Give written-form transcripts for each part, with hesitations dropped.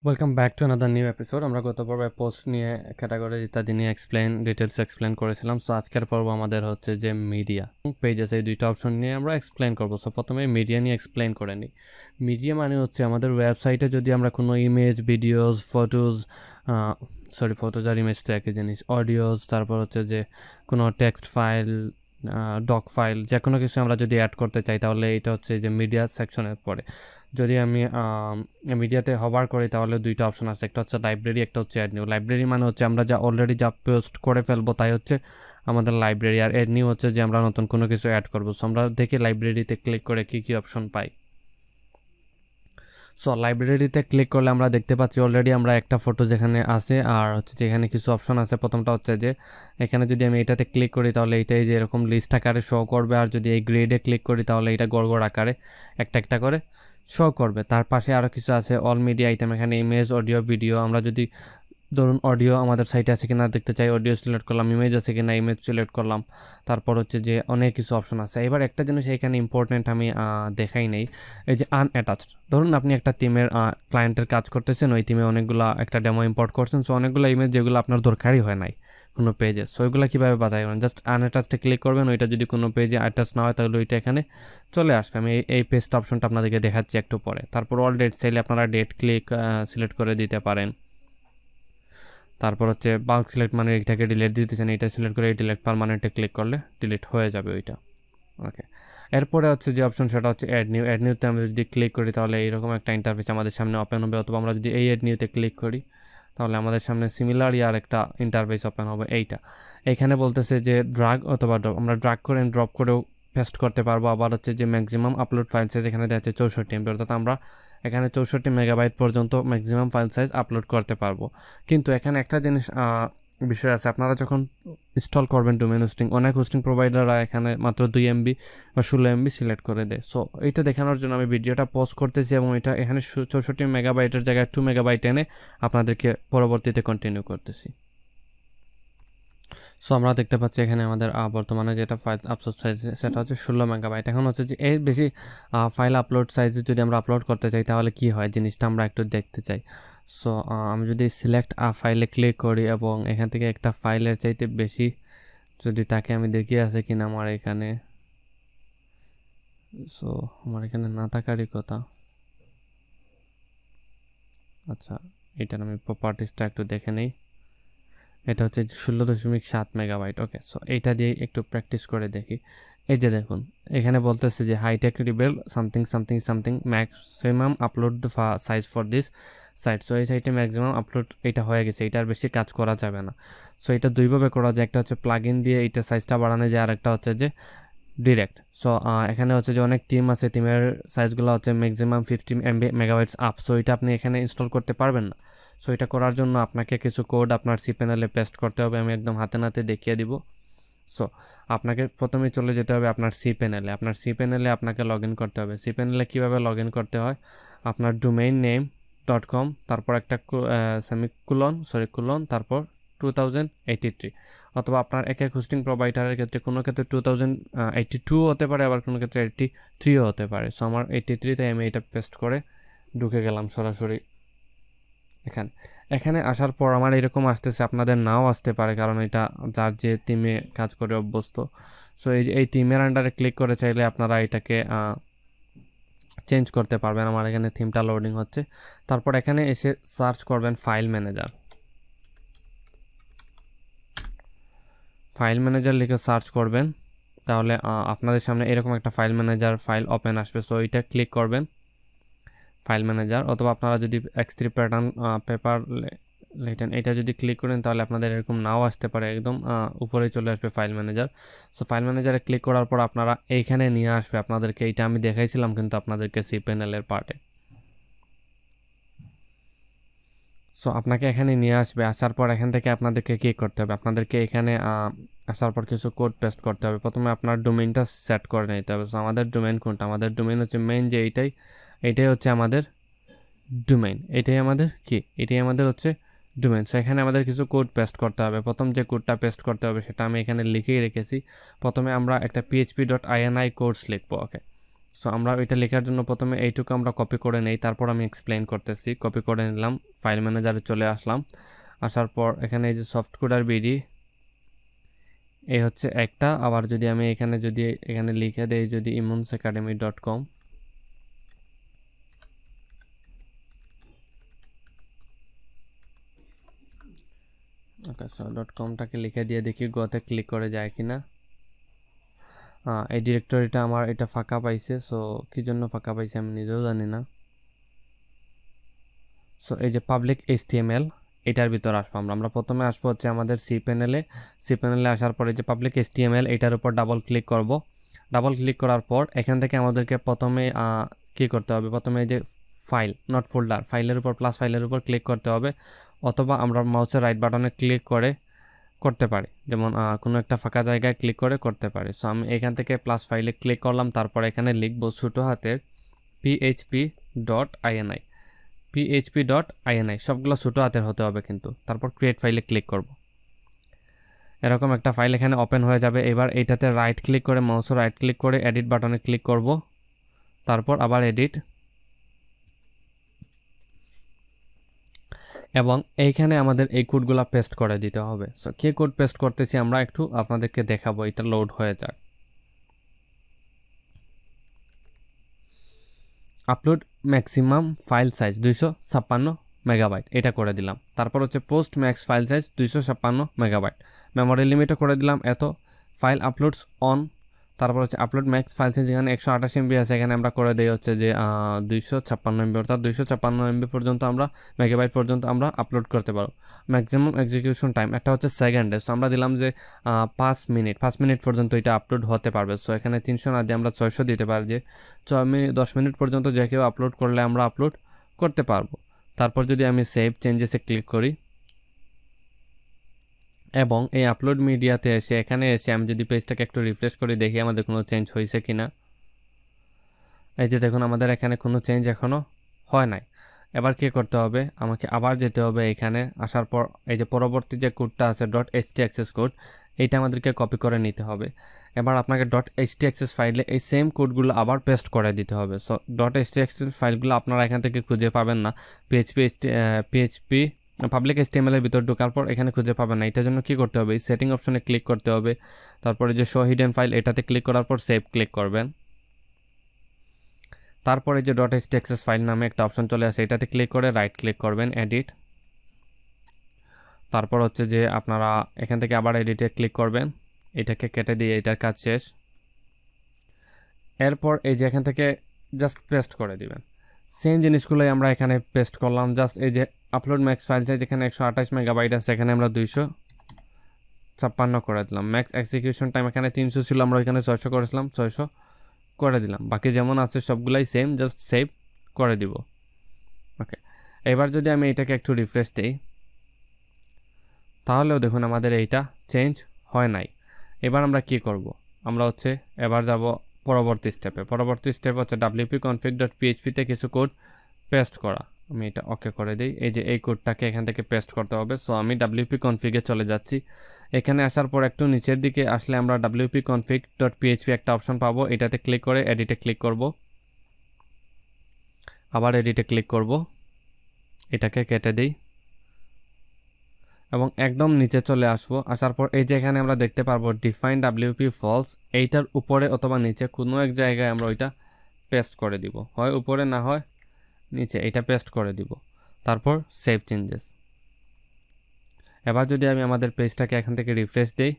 Welcome back to another new episode. আমরা গত পর্বে পোস্ট নিয়ে ক্যাটাগরি ইত্যাদি নিয়ে ডিটেলস এক্সপ্লেন করেছিলাম। সো আজকের পর্ব আমাদের হচ্ছে যে মিডিয়া পেজেস, এই দুইটা অপশন নিয়ে আমরা এক্সপ্লেন করবো। সো প্রথমে মিডিয়া নিয়ে এক্সপ্লেন করে নিই। মিডিয়া মানে হচ্ছে আমাদের ওয়েবসাইটে যদি আমরা কোনো ইমেজ, ভিডিওস, ফটোজ আর ইমেজ তো একই জিনিস, অডিওস, তারপর হচ্ছে যে কোনো টেক্সট ফাইল, ডক ফাইল, যে কোনো কিছু আমরা যদি অ্যাড করতে চাই তাহলে এটা হচ্ছে যে মিডিয়া সেকশনের পরে। যদি আমি মিডিয়াতে হভার করি তাহলে দুইটা অপশন আছে, একটা হচ্ছে লাইব্রেরি, একটা হচ্ছে অ্যাড নিউ। লাইব্রেরি মানে হচ্ছে আমরা যা অলরেডি যা পোস্ট করে ফেলবো তাই হচ্ছে আমাদের লাইব্রেরি, আর অ্যাড নিউ হচ্ছে যে আমরা নতুন কোনো কিছু অ্যাড করবো। সো আমরা দেখি লাইব্রেরিতে ক্লিক করে কী কী অপশন পাই। সো লাইব্রেরিতে ক্লিক করলে আমরা দেখতে পাচ্ছি অলরেডি আমরা একটা ফটো যেখানে আছে, আর হচ্ছে যেখানে কিছু অপশন আছে। প্রথমটা হচ্ছে যে এখানে যদি আমি এটাতে ক্লিক করি তাহলে এটাই যে এরকম লিস্ট আকারে শো করবে, আর যদি এই গ্রেডে ক্লিক করি তাহলে এটা গড় আকারে একটা একটা করে শো করবে। তার পাশে আরও কিছু আছে, অল মিডিয়া আইটেম, এখানে ইমেজ, অডিও, ভিডিও। আমরা যদি ধরুন অডিও আমাদের সাইটে আছে কিনা দেখতে চাই, অডিও সিলেক্ট করলাম, ইমেজ আছে কিনা ইমেজ সিলেক্ট করলাম। তারপর হচ্ছে যে অনেক কিছু অপশন আছে। এবার একটা জিনিস এখানে ইম্পর্টেন্ট আমি দেখাই নেই, এই যে আনঅ্যাটাচড। ধরুন আপনি একটা টিমের ক্লায়েন্টের কাজ করতেছেন, ওই টিমে অনেকগুলো একটা ডেমো ইম্পোর্ট করছেন, সো অনেকগুলো ইমেজ যেগুলো আপনার দরকারই হয় নাই কোনো পেজে, সো ওইগুলো কীভাবে বাছাই করবেন? জাস্ট আনঅ্যাটাচডে ক্লিক করবেন, ওইটা যদি কোনো পেজে অ্যাটাচ না হয় তাহলে ওইটা এখানে চলে আসবে। আমি এই পেজটা অপশনটা আপনাদেরকে দেখাচ্ছি একটু পরে। তারপর অল ডেট চাইলে আপনারা ডেট সিলেক্ট করে দিতে পারেন। তারপর হচ্ছে বাল্ক সিলেক্ট, মানে এটাকে ডিলিট দিতেছেন, এটা সিলেক্ট করে ডিলিট পারমানেন্টে ক্লিক করলে ডিলিট হয়ে যাবে ওইটা। ওকে, এরপরে হচ্ছে যে অপশন সেটা হচ্ছে অ্যাড নিউ। অ্যাড নিউতে আমরা যদি ক্লিক করি তাহলে এইরকম একটা ইন্টারফেস আমাদের সামনে ওপেন হবে, অথবা আমরা যদি এই অ্যাড নিউতে ক্লিক করি তাহলে আমাদের সামনে সিমিলারই আর একটা ইন্টারফেস ওপেন হবে। এইখানে বলতেছে যে ড্রাগ অথবা ড্রপ, আমরা ড্রাগ করে ড্রপ করেও পেস্ট করতে পারবো। আবার হচ্ছে যে ম্যাক্সিমাম আপলোড ফাইল সাইজ এখানে দেওয়া আছে 64 MB, অর্থাৎ আমরা এখানে 64 মেগাবাইট পর্যন্ত ম্যাক্সিমাম ফাইল সাইজ আপলোড করতে পারবো। কিন্তু এখানে একটা জিনিস বিষয় আছে, আপনারা যখন ইনস্টল করবেন ডোমেন হোস্টিং, অনেক হোস্টিং প্রোভাইডাররা এখানে মাত্র 2 MB বা 16 MB সিলেক্ট করে দেয়। সো এইটা দেখানোর জন্য আমি ভিডিওটা পজ করতেছি এবং এটা এখানে 64 মেগাবাইটের জায়গায় 2 মেগাবাইট এনে আপনাদেরকে পরবর্তীতে কন্টিনিউ করতেছি। সো আমরা দেখতে পাচ্ছি এখানে আমাদের বর্তমানে যেটা ফাইল আপলোড সাইজ সেটা হচ্ছে 16 মেগাবাইট। এখন হচ্ছে যে এর বেশি ফাইল আপলোড সাইজে যদি আমরা আপলোড করতে চাই তাহলে কি হয় জিনিসটা আমরা একটু দেখতে চাই। সো আমি যদি সিলেক্ট ফাইলে ক্লিক করি এবং এখান থেকে একটা ফাইলের চাইতে বেশি যদি তাকে আমি দেখি আছে কিনা আমার এখানে, সো আমার এখানে না থাকারই কথা। আচ্ছা, এটার আমি প্রপার্টিসটা একটু দেখে নেই। এটা হচ্ছে 16.7 মেগাবাইট। ওকে, সো এইটা দিয়ে একটু প্র্যাকটিস করে দেখি। এই যে দেখুন এখানে বলতেছে যে high tech rebel something something something maximum upload size for this site. So এই সাইটে ম্যাক্সিমাম আপলোড এটা হয়ে গেছে, এটার বেশি কাজ করা যাবে না। সো এটা দুইভাবে করা যায়, একটা হচ্ছে প্লাগ ইন দিয়ে এইটা সাইজটা বাড়ানো যায়, আর একটা হচ্ছে যে ডিরেক্ট। সো এখানে হচ্ছে যে অনেক টিম আছে, টিমের সাইজগুলো হচ্ছে maximum 50 MB megabytes up. So এটা আপনি এখানে ইনস্টল করতে পারবেন না। সো এটা করার জন্য আপনাকে কিছু কোড আপনার সি প্যানেলে পেস্ট করতে হবে, আমি একদম হাতে নাতে দেখিয়ে দিব। সো আপনাকে প্রথমে চলে যেতে হবে আপনার সি প্যানেলে। আপনার সি প্যানেলে আপনাকে লগ ইন করতে হবে। সি প্যানেলে কীভাবে লগ ইন করতে হয়, আপনার ডোমেইন নেম .com, তারপর একটা কুলন, তারপর 2083, অথবা আপনার এক এক হোস্টিং প্রোভাইডারের ক্ষেত্রে কোনো ক্ষেত্রে 2082 হতে পারে, আবার কোনো ক্ষেত্রে 83ও হতে পারে। সো আমার 83তে আমি এটা পেস্ট করে ঢুকে গেলাম সরাসরি এখানে আসার পর আমার এরকম আসতেছে, আপনাদের নাও আসতে পারে কারণ এটা যার যে টিমে কাজ করে অভ্যস্ত। সো এই টিমের আন্ডারে ক্লিক করে চাইলে আপনারা এটাকে চেঞ্জ করতে পারবেন। আমার এখানে থিমটা লোডিং হচ্ছে। তারপর এখানে এসে সার্চ করবেন ফাইল ম্যানেজার লিখে সার্চ করবেন, তাহলে আপনাদের সামনে এরকম একটা ফাইল ম্যানেজার ফাইল ওপেন আসবে। সো এটা ক্লিক করবেন ফাইল ম্যানেজার, অথবা আপনারা যদি X3 প্যাটার্ন পেপার লেটেন এটা যদি ক্লিক করেন তাহলে আপনাদের এরকম নাও আসতে পারে, একদম উপরে চলে আসবে ফাইল ম্যানেজার। সো ফাইল ম্যানেজারে ক্লিক করার পর আপনারা এইখানে নিয়ে আসবে আপনাদেরকে, এইটা আমি দেখাইছিলাম কিন্তু আপনাদেরকে সি প্যানেলের পার্টে। সো আপনাকে এখানে নিয়ে আসবে, আসার পর এখান থেকে আপনাদেরকে কী করতে হবে, আপনাদেরকে এখানে আসার পর কিছু কোড পেস্ট করতে হবে। প্রথমে আপনার ডোমেইনটা সেট করে নিতে হবে। সো আমাদের ডোমেইন কোনটা, আমাদের ডোমেইন হচ্ছে মেইন যে এইটাই হচ্ছে আমাদের ডোমেইন, এটাই আমাদের হচ্ছে ডোমেইন। সো এখানে আমাদের কিছু কোড পেস্ট করতে হবে। প্রথম যে কোডটা পেস্ট করতে হবে সেটা আমি এখানে লিখেই রেখেছি। প্রথমে আমরা একটা php.ini কোর্স লিখবো। ওকে, সো আমরা এটা লেখার জন্য প্রথমে এইটুকু আমরা কপি করে নেই, তারপর আমি এক্সপ্লেইন করতেছি। কপি করে নিলাম, ফাইল ম্যানেজারে চলে আসলাম। আসার পর এখানে এই যে সফট কোড আর বিডি এই হচ্ছে একটা। আবার যদি আমি এখানে লিখে দেই যদি imonsacademy.com, ওকে সো .comটাকে লিখে দিয়ে দেখি গোতে ক্লিক করে যায় কিনা। এই ডিরেক্টরিটা আমার এটা ফাঁকা পাইছে, সো কি জন্য ফাঁকা পাইছে আমি নিজেও জানি না। সো এই যে পাবলিক HTML এটার ভিতর আসবো আমরা প্রথমে আসবো হচ্ছে আমাদের সি প্যানেলে আসার পরে যে পাবলিক HTML এটার উপর ডাবল ক্লিক করব। ডাবল ক্লিক করার পর এখান থেকে আমাদেরকে প্রথমে কি করতে হবে, প্রথমে এই যে ফাইল নট ফোল্ডার ফাইলের উপর প্লাস ফাইলের উপর ক্লিক করতে হবে, অথবা আমরা মাউসের রাইট বাটনে ক্লিক করে করতে পারি, যেমন কোনো একটা ফাঁকা জায়গায় ক্লিক করে করতে পারি। সো আমি এখান থেকে প্লাস ফাইলে ক্লিক করলাম, তারপর এখানে লিখবো ছোটো হাতের php.ini সবগুলো ছোটো হাতের হতে হবে কিন্তু। তারপর ক্রিয়েট ফাইলে ক্লিক করব, এরকম একটা ফাইল এখানে ওপেন হয়ে যাবে। এবার এইটাতে রাইট ক্লিক করে মাউসের রাইট ক্লিক করে এডিট বাটনে ক্লিক করব, তারপর আবার এডিট, এবং এইখানে আমাদের এই কোডগুলো পেস্ট করে দিতে হবে। সো কে কোড পেস্ট করতেছি আমরা একটু আপনাদেরকে দেখাবো, এটা লোড হয়ে যাক। Upload maximum file size 256 megabyte এটা করে দিলাম। তারপর হচ্ছে post max file size 256 megabyte, memory লিমিটও করে দিলাম এত। ফাইল আপলোডস অন, তারপর হচ্ছে আপলোড ম্যাক্স ফাইল সাইজ এখানে 128 MB আছে, এখানে আমরা করে দিই হচ্ছে যে 256 MB, অর্থাৎ 256 MB পর্যন্ত আমরা মেগাবাইট পর্যন্ত আমরা আপলোড করতে পারবো। ম্যাক্সিমাম এক্সিকিউশন টাইম একটা হচ্ছে সেকেন্ডে, সো আমরা দিলাম যে 5 মিনিট পর্যন্ত এটা আপলোড হতে পারবে। সো এখানে 300 না দিয়ে আমরা 600 দিতে পারি, যে 10 মিনিট পর্যন্ত যে কেউ আপলোড করলে আমরা আপলোড করতে পারবো। তারপর যদি আমি সেভ চেঞ্জেসে ক্লিক করি এবং এই আপলোড মিডিয়াতে এসে এখানে এসে আমি যদি পেজটাকে একটু রিফ্রেশ করে দেখি আমাদের কোনো চেঞ্জ হয়েছে কিনা, এই যে দেখুন আমাদের এখানে কোনো চেঞ্জ এখনও হয় নাই। এবার কি করতে হবে, আমাকে আবার যেতে হবে, এখানে আসার পর এই যে পরবর্তী যে কোডটা আছে .htaccess কোড, এইটা আমাদেরকে কপি করে নিতে হবে। এবার আপনাকে .htaccess ফাইলে এই সেম কোডগুলো আবার পেস্ট করে দিতে হবে। সো .htaccess ফাইলগুলো আপনারা এখান থেকে খুঁজে পাবেন না, পিএইচপি পাবলিক HTML এর ভিতর ঢোকার পর এখানে খুঁজে পাবেন না। এটার জন্য কি করতে হবে, এই সেটিং অপশনে ক্লিক করতে হবে, তারপরে যে শো হিডেন ফাইল এটাতে ক্লিক করার পর সেভ ক্লিক করবেন। তারপরে যে .htaccess ফাইল নামে একটা অপশন চলে আসে, এটাতে ক্লিক করে রাইট ক্লিক করবেন, এডিট। তারপর হচ্ছে যে আপনারা এখান থেকে আবার এডিটে ক্লিক করবেন, এটাকে কেটে দিয়ে এটার কাজ শেষ। এরপর এই যে এখান থেকে জাস্ট পেস্ট করে দিবেন, সেম জিনিসগুলোই আমরা এখানে পেস্ট করলাম। জাস্ট এই যে আপলোড ম্যাক্স ফাইল সাইজ এখানে 128 মেগাবাইট আছে, এখানে আমরা 256 করে দিলাম। ম্যাক্স এক্সিকিউশন টাইম এখানে 300 ছিল, আমরা এখানে 600 করেছিলাম, 600 করে দিলাম। বাকি যেমন আছে সবগুলাই সেম, জাস্ট সেভ করে দিব। ওকে, এবার যদি আমি এটাকে একটু রিফ্রেশ দিই, তাহলেও দেখুন আমাদের এইটা চেঞ্জ হয় নাই। এবার আমরা কি করব, আমরা হচ্ছে এবার যাব পরবর্তী স্টেপ হচ্ছে wp-config.php-তে কিছু কোড পেস্ট করা। আমি এটা ওকে করে দিই, এই যে এই কোডটাকে এখান থেকে পেস্ট করতে হবে। সো আমি wp-config-এ চলে যাচ্ছি। এখানে আসার পর একটু নিচের দিকে আসলে আমরা wp-config.php একটা অপশন পাবো, এটাতে ক্লিক করে এডিটে ক্লিক করব, আবার এডিটে ক্লিক করব, এটাকে কেটে দিই এবং একদম নিচে চলে আসবো। আসার পর এই যে এখানে আমরা দেখতে পারবো ডিফাইন wp ফলস, এইটার উপরে অথবা নিচে কোনো এক জায়গায় আমরা ওইটা পেস্ট করে দিব, হয় উপরে না হয় নিচে, এটা পেস্ট করে দিব। তারপর সেভ চেঞ্জেস। এবার যদি আমি আমাদের পেজটাকে এখান থেকে রিফ্রেশ দিই,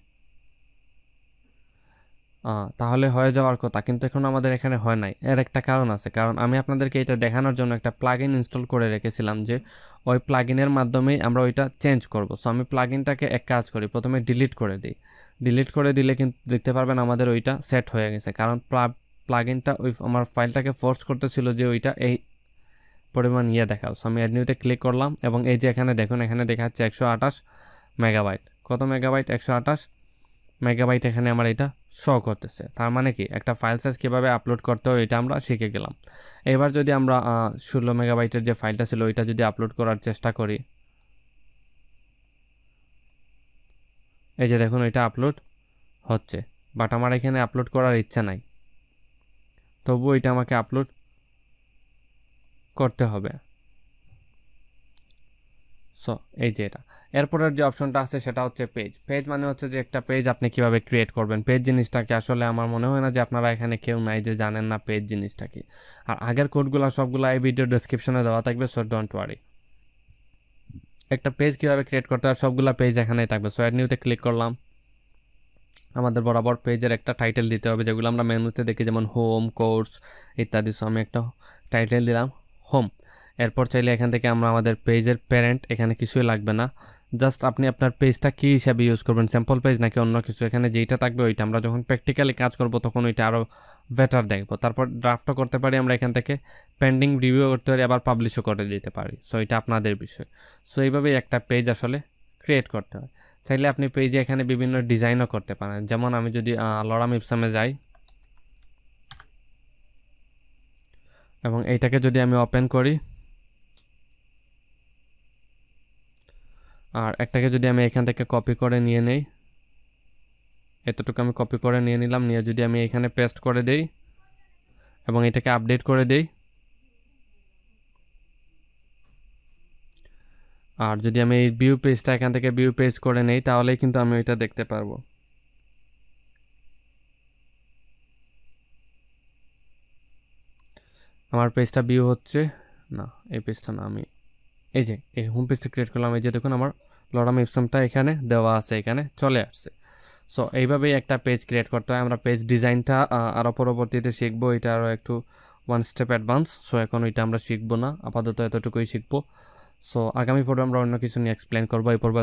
তাহলে হয়ে যাওয়ার কথা, কিন্তু এখন আমাদের এখানে হয় নাই। এর একটা কারণ আছে, কারণ আমি আপনাদেরকে এটা দেখানোর জন্য একটা প্লাগইন ইনস্টল করে রেখেছিলাম, যে ওই প্লাগইনের মাধ্যমেই আমরা ওইটা চেঞ্জ করব। সো আমি প্লাগইনটাকে এক কাজ করি, প্রথমে ডিলিট করে দিই। ডিলিট করে দিলে কিন্তু দেখতে পারবেন আমাদের ওইটা সেট হয়ে গেছে, কারণ প্লাগইনটা ওই আমার ফাইলটাকে ফোর্স করতেছিল যে ওইটা এই পরিমাণ দেখাও। সো আমি অ্যাড নিউতে ক্লিক করলাম এবং এই যে এখানে দেখুন, এখানে দেখাচ্ছে 128 মেগাবাইট। কত মেগাবাইট? 128 মেগাবাইট এখানে আমার এটা শো করতেছে। তার মানে কি, একটা ফাইল সাইজ কীভাবে আপলোড করতে হয় এটা আমরা শিখে গেলাম। এবার যদি আমরা 16 মেগাবাইটের যে ফাইলটা ছিল ওইটা যদি আপলোড করার চেষ্টা করি, এই যে দেখুন এটা আপলোড হচ্ছে, বাট আমার এখানে আপলোড করার ইচ্ছা নাই। তো তবুও এটা আমাকে আপলোড করতে হবে। সো এই যে এটা। এরপরের যে অপশনটা আছে সেটা হচ্ছে পেজ। পেজ মানে হচ্ছে যে একটা পেজ আপনি কিভাবে ক্রিয়েট করবেন। পেজ জিনিসটাকে আসলে আমার মনে হয় না যে আপনারা এখানে কেউ নাই যে জানেন না পেজ জিনিসটা কি। আর আগের কোডগুলো সবগুলো এই ভিডিও ডেসক্রিপশনে দেওয়া থাকবে, সো ডোন্ট ওয়ারি। একটা পেজ কিভাবে ক্রিয়েট করতে হয় সবগুলো পেজ এখানেই থাকবে। সো অ্যাড নিউতে ক্লিক করলাম। আমাদের বরাবর পেজের একটা টাইটেল দিতে হবে, যেগুলো আমরা মেনুতে দেখি, যেমন হোম, কোর্স ইত্যাদি। সো আমি একটা টাইটেল দিলাম হোম। এরপর চাইলে এখান থেকে আমরা আমাদের পেজের প্যারেন্ট, এখানে কিছুই লাগবে না, জাস্ট আপনি আপনার পেজটা কী হিসাবে ইউজ করবেন, স্যাম্পল পেজ নাকি অন্য কিছু, এখানে যেইটা থাকবে ওইটা। আমরা যখন প্র্যাকটিক্যালি কাজ করব তখন ওইটা আরও বেটার দেখবো। তারপর ড্রাফটও করতে পারি আমরা এখান থেকে, পেন্ডিং রিভিউ করতে পারি, আবার পাবলিশও করে দিতে পারি। সো এটা আপনাদের বিষয়। সো এইভাবেই একটা পেজ আসলে ক্রিয়েট করতে হয়। চাইলে আপনি পেজে এখানে বিভিন্ন ডিজাইনও করতে পারেন। যেমন আমি যদি লরাম ইপসামে যাই এবং এইটাকে যদি আমি ওপেন করি, আর একটাকে যদি আমি এখান থেকে কপি করে নিয়ে নেই, এতটুকু আমি কপি করে নিয়ে নিলাম, নিয়ে যদি আমি এখানে পেস্ট করে দেই এবং এটাকে আপডেট করে দেই, আর যদি আমি এই ভিউ পেজটা এখান থেকে ভিউ পেজ করে নেই, তাহলেই কিন্তু আমি এটা দেখতে পারবো। আমার পেজটা ভিউ হচ্ছে না, এই পেজটা না, আমি এই যে এই হোম পেজটা ক্রিয়েট করলাম, এই যে দেখুন আমার লরাম ইপসামটা এখানে দেওয়া আছে, এখানে চলে আসছে। সো এইভাবেই একটা পেজ ক্রিয়েট করতে হয়। আমরা পেজ ডিজাইনটা আরও পরবর্তীতে শিখবো, এটা আরও একটু ওয়ান স্টেপ অ্যাডভান্স। সো এখন ওইটা আমরা শিখবো না, আপাতত এতটুকুই শিখবো। সো আগামী পর্বে আমরা অন্য কিছু নিয়ে এক্সপ্লেন করবো। এই পর্বে